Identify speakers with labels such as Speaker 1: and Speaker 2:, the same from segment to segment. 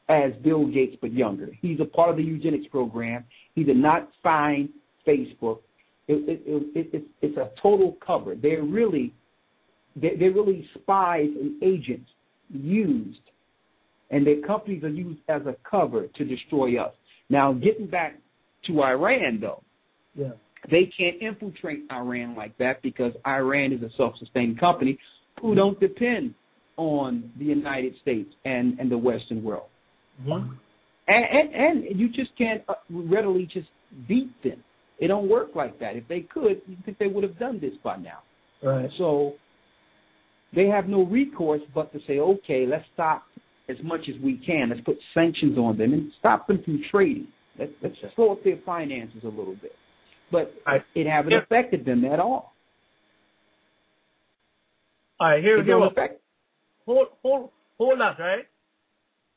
Speaker 1: as Bill Gates, but younger. He's a part of the eugenics program. He did not sign Facebook. It's a total cover. They're really spies and agents used, and their companies are used as a cover to destroy us. Now, getting back to Iran, though, they can't infiltrate Iran like that because Iran is a self-sustaining company who don't depend on the United States and the Western world. Mm-hmm. And you just can't readily just beat them. It don't work like that. If they could, you think they would have done this by now.
Speaker 2: Right.
Speaker 1: So they have no recourse but to say, okay, let's stop as much as we can. Let's put sanctions on them and stop them from trading. Let's slow up their finances a little bit. But it haven't affected them at all.
Speaker 2: All right, here we go. Hold that, right?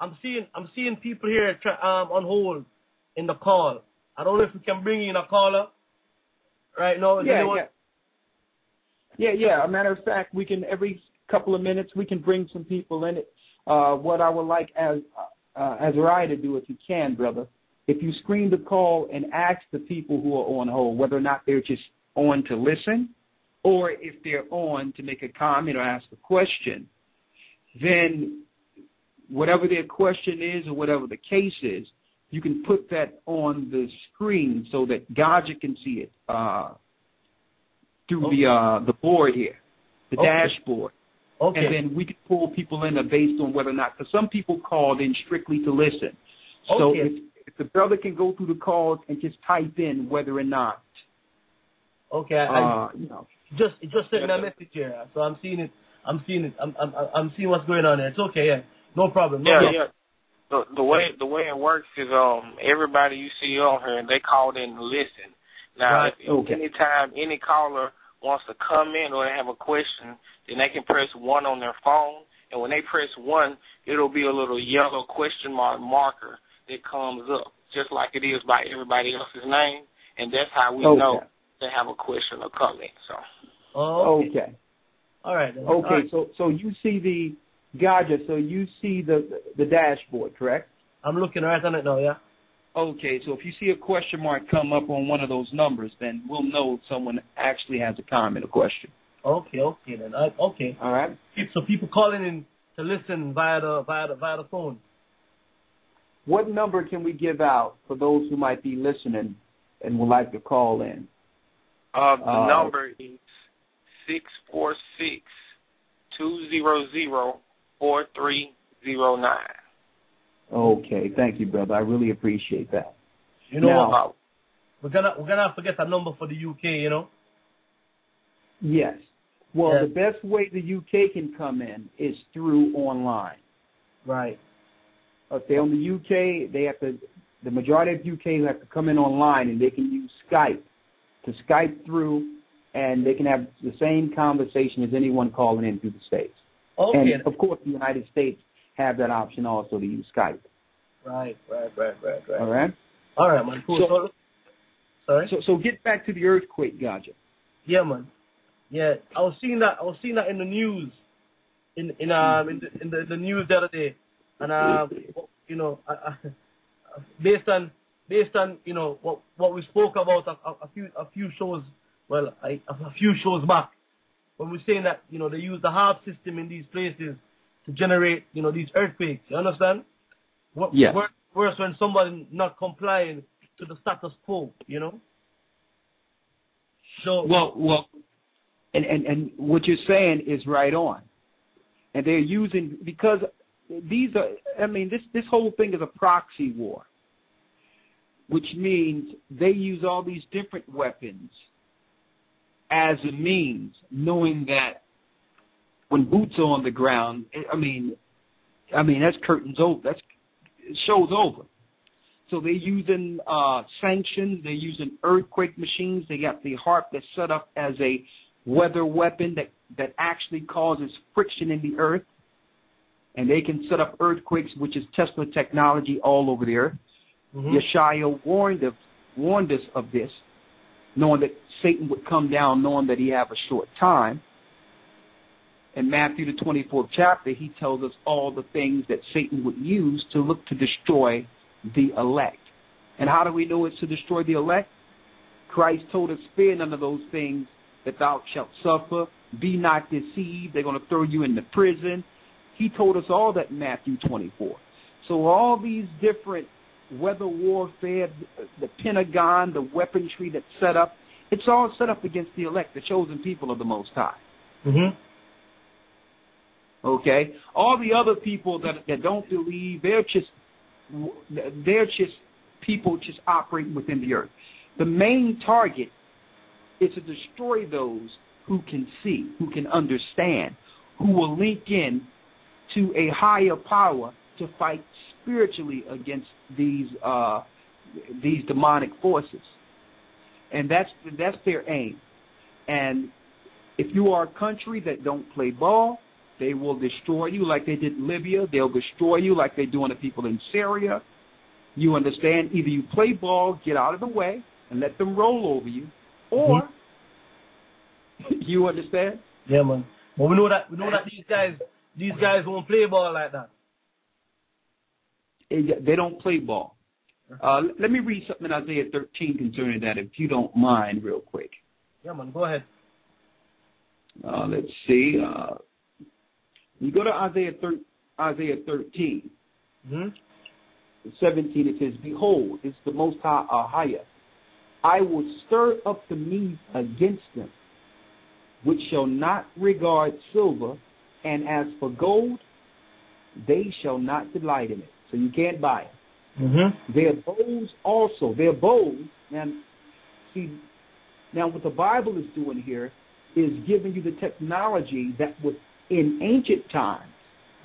Speaker 2: I'm seeing people here on hold in the call. I don't know if we can bring in a caller right now.
Speaker 1: Yeah. A matter of fact, we can every couple of minutes we can bring some people in it. What I would like as Ryan to do, if you can, brother, if you screen the call and ask the people who are on hold whether or not they're just on to listen, or if they're on to make a comment or ask a question, then whatever their question is or whatever the case is, you can put that on the screen so that Gocc can see it through the board here, the dashboard. Okay. And then we can pull people in based on whether or not, because some people called in strictly to listen. So if the brother can go through the calls and just type in whether or not.
Speaker 2: Okay. Just send me a message here, so I'm seeing it. I'm seeing what's going on there. It's okay. Yeah. No problem.
Speaker 3: The way it works is everybody you see on here, they called in to listen. Now, if anytime any caller wants to come in or they have a question, then they can press 1 on their phone, and when they press 1, it'll be a little yellow question marker that comes up, just like it is by everybody else's name, and that's how we know they have a question or comment. So.
Speaker 1: Okay.
Speaker 2: All right.
Speaker 1: Okay. All right. So you see the Gocc. So you see the dashboard, correct?
Speaker 2: I'm looking right on it now. Yeah.
Speaker 1: Okay. So if you see a question mark come up on one of those numbers, then we'll know someone actually has a comment or question.
Speaker 2: Okay then. Okay.
Speaker 1: All right.
Speaker 2: So people calling in to listen via the phone.
Speaker 1: What number can we give out for those who might be listening and would like to call in?
Speaker 3: The number is 646-200-4309.
Speaker 1: Okay, thank you, brother. I really appreciate that.
Speaker 2: You know, we're gonna have to get a number for the UK. You know.
Speaker 1: Yes. Well, the best way the UK can come in is through online.
Speaker 2: Right.
Speaker 1: If they're on the UK, they have to. The majority of UK have to come in online, and they can use Skype to Skype through, and they can have the same conversation as anyone calling in through the States.
Speaker 2: Okay.
Speaker 1: And of course, the United States have that option also to use Skype.
Speaker 2: Right.
Speaker 1: All right.
Speaker 2: All right, man. Cool. Sorry.
Speaker 1: So get back to the earthquake, Gocc.
Speaker 2: Yeah, man. Yeah, I was seeing that in the news, in the news the other day, and you know, based on you know what we spoke about a few shows back, when we're saying that you know they use the HARP system in these places to generate you know these earthquakes. You understand?
Speaker 1: Yes.
Speaker 2: Worse when somebody not complying to the status quo. You know. So
Speaker 1: well. And what you're saying is right on. And they're using, because these are, I mean, this whole thing is a proxy war, which means they use all these different weapons as a means, knowing that when boots are on the ground, I mean that's curtains over, that's show's over. So they're using sanctions, they're using earthquake machines, they got the HARP that's set up as a weather weapon that actually causes friction in the earth, and they can set up earthquakes, which is Tesla technology all over the earth. Mm-hmm. Yeshaya warned us of this, knowing that Satan would come down, knowing that he have a short time. In Matthew the 24th chapter, he tells us all the things that Satan would use to look to destroy the elect. And how do we know it's to destroy the elect? Christ told us, fear none of those things that thou shalt suffer. Be not deceived. They're going to throw you into prison. He told us all that in Matthew 24. So all these different weather warfare, the Pentagon, the weaponry that's set up, it's all set up against the elect, the chosen people of the Most High.
Speaker 2: Mm-hmm.
Speaker 1: Okay? All the other people that don't believe, they're just people just operating within the earth. The main target is to destroy those who can see, who can understand, who will link in to a higher power to fight spiritually against these demonic forces. And that's their aim. And if you are a country that don't play ball, they will destroy you like they did in Libya. They'll destroy you like they're doing to people in Syria. You understand? Either you play ball, get out of the way, and let them roll over you, or you understand?
Speaker 2: Yeah, man. But we know that these guys won't play ball like that.
Speaker 1: They don't play ball. Let me read something in Isaiah 13 concerning that, if you don't mind, real quick.
Speaker 2: Yeah, man. Go ahead.
Speaker 1: Let's see. You go to Isaiah 13, 17, it says, behold, it's the Most High Ahia. I will stir up the Medes against them, which shall not regard silver, and as for gold, they shall not delight in it. So you can't buy it.
Speaker 2: Mm-hmm.
Speaker 1: Their bows also, now what the Bible is doing here is giving you the technology that was in ancient times,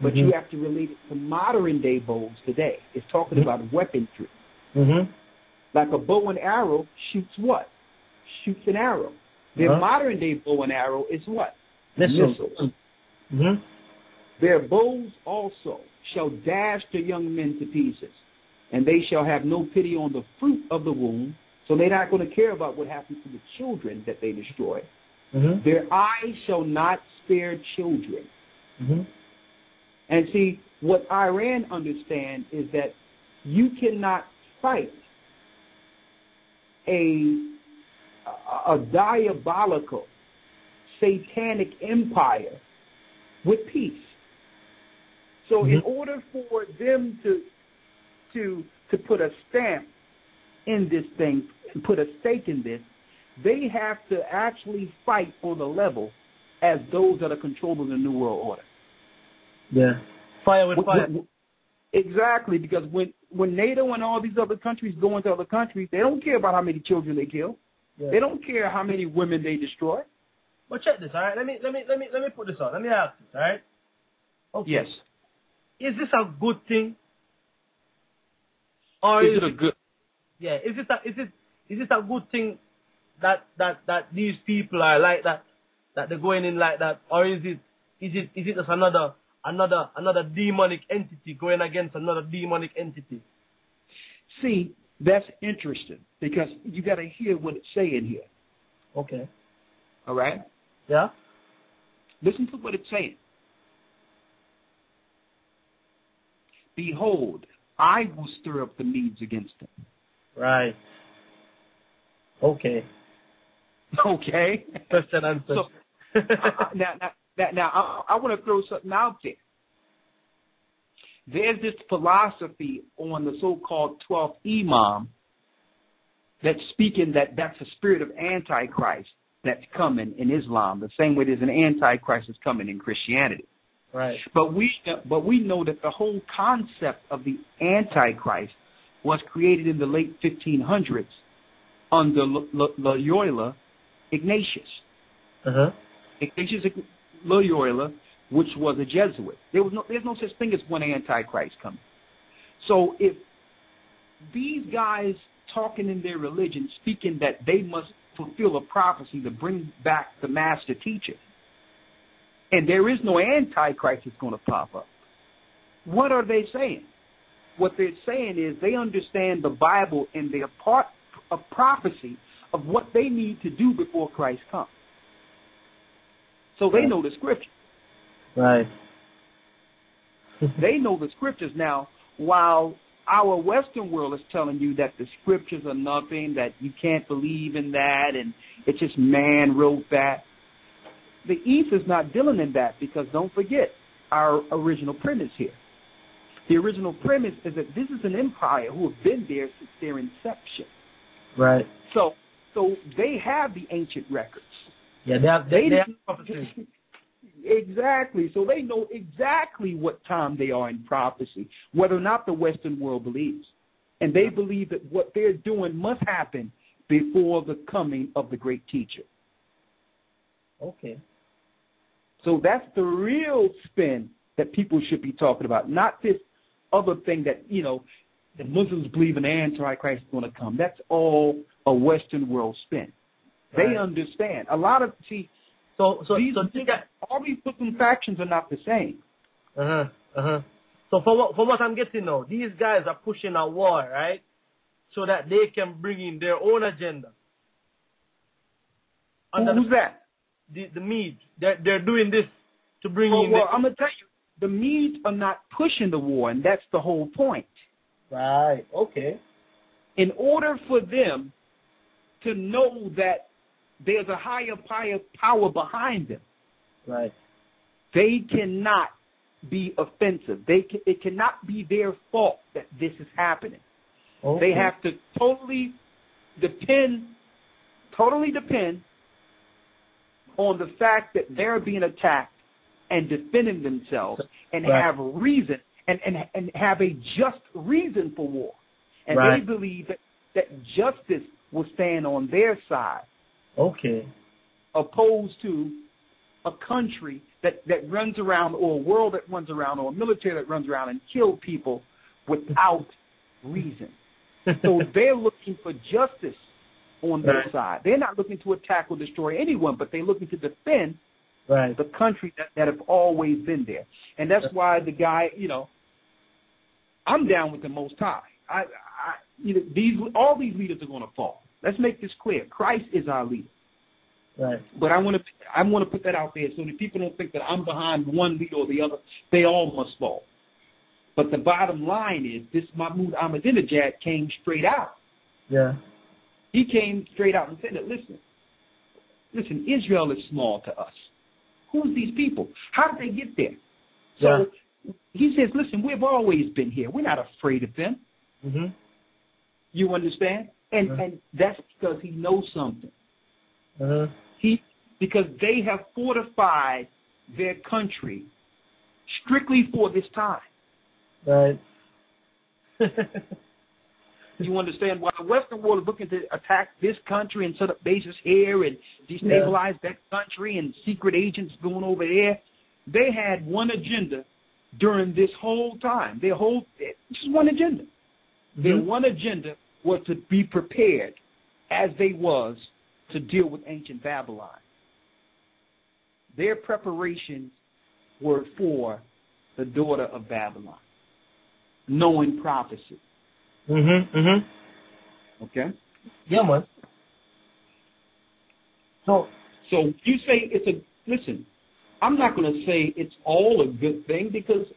Speaker 1: but you have to relate it to modern day bows today. It's talking about weaponry.
Speaker 2: Mm-hmm.
Speaker 1: Like a bow and arrow shoots what? Shoots an arrow. Their modern day bow and arrow is what? Missiles.
Speaker 2: Mm-hmm.
Speaker 1: Their bows also shall dash the young men to pieces, and they shall have no pity on the fruit of the womb. So they're not going to care about what happens to the children that they destroy. Mm-hmm. Their eyes shall not spare children. Mm-hmm. And see, what Iran understands is that you cannot fight a diabolical, satanic empire with peace. So in order for them to put a stamp in this thing, put a stake in this, they have to actually fight on the level as those that are controlling the New World Order.
Speaker 2: Yeah. Fire with fire.
Speaker 1: Exactly, because when NATO and all these other countries go into other countries, they don't care about how many children they kill. Yeah. They don't care how many women they destroy.
Speaker 2: Well, check this, all right? Let me put this on. Let me ask this, all right? Okay.
Speaker 1: Yes.
Speaker 2: Is this a good thing? Or
Speaker 1: is it a good?
Speaker 2: Yeah. Is it a good thing that these people are like that they're going in like that, or is it just another demonic entity going against another demonic entity?
Speaker 1: See, that's interesting because you got to hear what it's saying here.
Speaker 2: Okay.
Speaker 1: All right.
Speaker 2: Yeah.
Speaker 1: Listen to what it's saying. Behold, I will stir up the Medes against them.
Speaker 2: Right. Okay.
Speaker 1: Okay.
Speaker 2: Question answer.
Speaker 1: So, now, I want to throw something out there. There's this philosophy on the so-called 12th Imam that's speaking that's a spirit of Antichrist that's coming in Islam, the same way there's an Antichrist that's coming in Christianity.
Speaker 2: Right.
Speaker 1: But we know that the whole concept of the Antichrist was created in the late 1500s under Loyola Ignatius.
Speaker 2: Uh-huh.
Speaker 1: Ignatius Loyola, which was a Jesuit. There's no such thing as one Antichrist coming. So if these guys talking in their religion, speaking that they must fulfill a prophecy to bring back the master teacher, and there is no Antichrist that's going to pop up, what are they saying? What they're saying is they understand the Bible and their part of prophecy of what they need to do before Christ comes. So they know the scripture.
Speaker 2: Right.
Speaker 1: They know the scriptures. Now, while our Western world is telling you that the scriptures are nothing, that you can't believe in that, and it's just man wrote that, the East is not dealing in that, because don't forget our original premise here. The original premise is that this is an empire who have been there since their inception.
Speaker 2: Right.
Speaker 1: So they have the ancient records.
Speaker 2: Yeah, they have prophecy.
Speaker 1: Exactly. So they know exactly what time they are in prophecy, whether or not the Western world believes. And they believe that what they're doing must happen before the coming of the great teacher.
Speaker 2: Okay.
Speaker 1: So that's the real spin that people should be talking about, not this other thing that, the Muslims believe an Antichrist is going to come. That's all a Western world spin. Right. They understand. A lot of, all these Muslim factions are not the same.
Speaker 2: So from what I'm getting now, these guys are pushing a war, right? So that they can bring in their own agenda.
Speaker 1: Who's that?
Speaker 2: The Medes. They're doing this to bring in.
Speaker 1: Well, I'm gonna tell you, the Medes are not pushing the war, and that's the whole point.
Speaker 2: Right. Okay.
Speaker 1: In order for them to know that there's a higher power behind them,
Speaker 2: right,
Speaker 1: they cannot be offensive. It cannot be their fault that this is happening. Okay. They have to totally depend on the fact that they're being attacked and defending themselves and have a reason and have a just reason for war. And they believe that justice will stand on their side.
Speaker 2: Okay.
Speaker 1: Opposed to a country that runs around, or a world that runs around, or a military that runs around and kill people without reason. So they're looking for justice on their side. They're not looking to attack or destroy anyone, but they're looking to defend the country that have always been there. And that's why the guy, I'm down with the Most High. All these leaders are going to fall. Let's make this clear. Christ is our leader.
Speaker 2: Right.
Speaker 1: But I want to put that out there so that people don't think that I'm behind one leader or the other. They all must fall. But the bottom line is this: Mahmoud Ahmadinejad came straight out.
Speaker 2: Yeah.
Speaker 1: He came straight out and said that, listen, Israel is small to us. Who's these people? How did they get there? So he says, listen, we've always been here. We're not afraid of them.
Speaker 2: Mm-hmm.
Speaker 1: You understand? And that's because he knows something. Because they have fortified their country strictly for this time.
Speaker 2: Right.
Speaker 1: You understand? While the Western world is looking to attack this country and set up bases here and destabilize that country and secret agents going over there, they had one agenda during this whole time. Just one agenda. Mm-hmm. Their one agenda was to be prepared as they was to deal with ancient Babylon. Their preparations were for the daughter of Babylon, knowing prophecy. Okay?
Speaker 2: Yeah, man. So
Speaker 1: you say listen, I'm not going to say it's all a good thing because,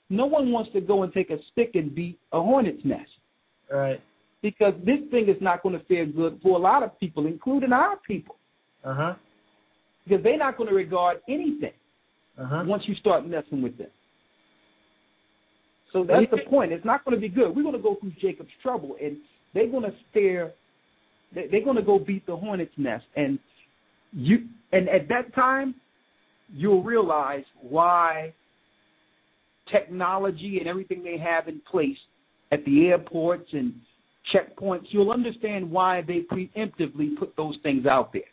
Speaker 1: no one wants to go and take a stick and beat a hornet's nest.
Speaker 2: Right.
Speaker 1: Because this thing is not going to fare good for a lot of people, including our people. Because they're not going to regard anything once you start messing with them. So that's the point. It's not going to be good. We're going to go through Jacob's trouble, and they're going to they're going to go beat the hornet's nest, and at that time, you'll realize why technology and everything they have in place at the airports and checkpoints, you'll understand why they preemptively put those things out there.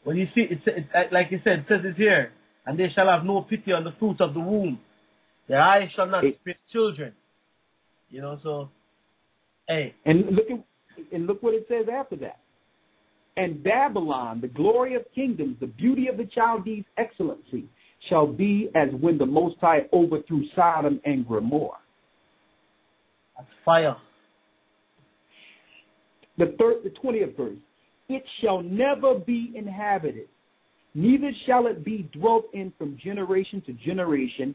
Speaker 2: Well, you see, it's like you said, it says it here, and they shall have no pity on the fruits of the womb. Their eyes shall not spit children. So, hey.
Speaker 1: And look what it says after that. And Babylon, the glory of kingdoms, the beauty of the Chaldees' excellency, shall be as when the Most High overthrew Sodom and Gomorrah.
Speaker 2: That's fire.
Speaker 1: The 20th verse. it shall never be inhabited, neither shall it be dwelt in from generation to generation.